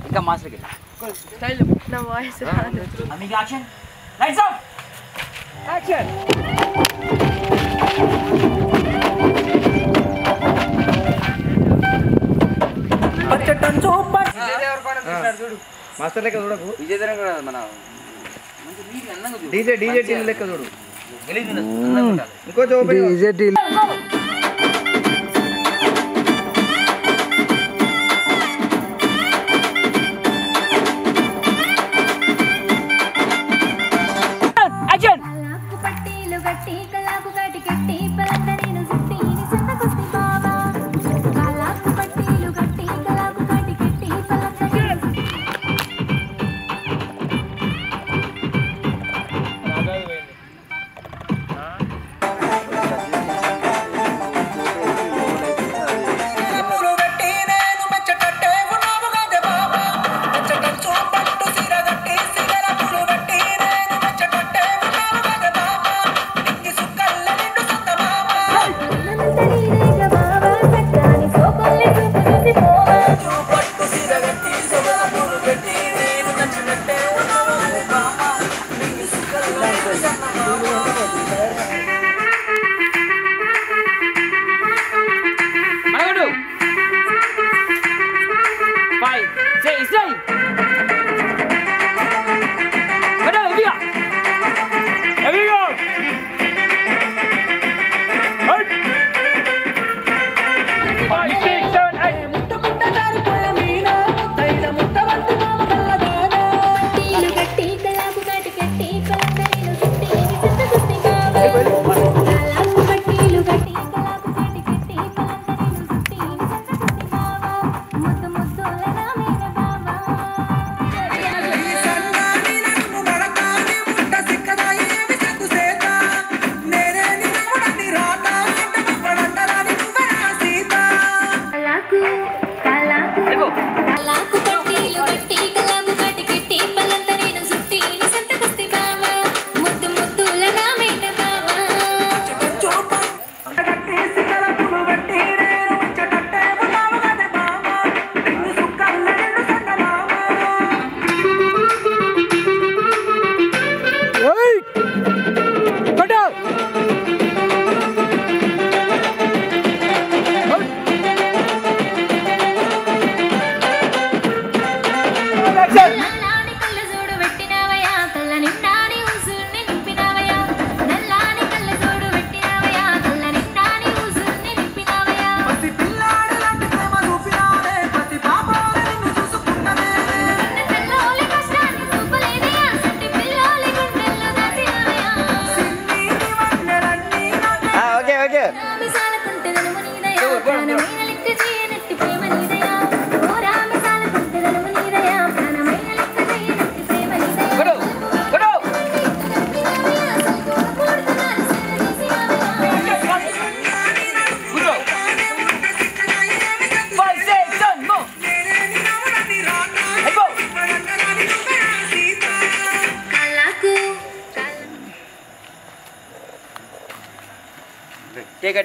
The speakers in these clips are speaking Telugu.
ఇంకా మాస్టర్కి స్టైల్ నా వాయిస్ మీకు యాక్షన్ లైట్స్ ఆఫ్ యాక్షన్ చూడు మాస్టర్ లెక్క చూడకు విజయ్ దేవరకొండ మన డీజే టీం లెక్క చూడు ఇంకో డీజే టీం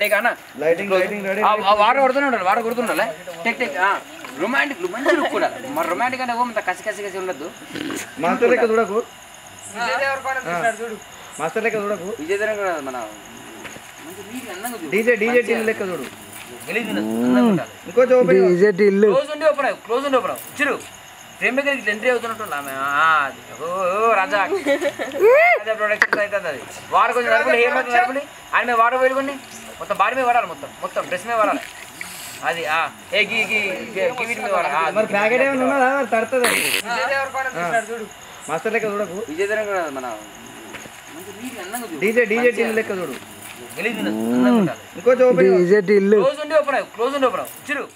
టేక్ అన్న లైటింగ్ రెడీ వాటర్ కొడుతుండాలి టేక్ రొమాంటిక్ మంచి లుక్ కూడా మరి రొమాంటిక్ అంటే ఓ కసి ఉండద్దు మాస్టర్ లెక్క చూడకు మాస్టర్ లెక్క చూడకు విజయ్ దేవరకొండ మన డీజే టీం లెక్క చూడు ఇంకో డీజే టీం క్లోజ్ ఉండి ఓపెన్ చిరు ప్రేమ దగ్గరికి ఎంట్రీ అవుతున్నట్టు రాజా ప్రొడక్షన్ అవుతుంది అది వాడు కొంచెం నరపండి హెయిర్ మొత్తం నరపండి ఆయన మీద వాటర్ వేడుకోండి మొత్తం బాడీ మీద వాడాలి మొత్తం డ్రెస్ మీద వాడాలి అది వీటి మీద వాడాలి మరి ప్యాకెట్ ఏమైనా ఉన్నదా తడుతుంది చూడు మాస్టర్ లెక్క చూడకు విజయ్ దేవరకొండ మన డీజే టీం లెక్క చూడు ఇంకో డీజే టీం క్లోజ్ ఉండి ఓపెన్ చిరు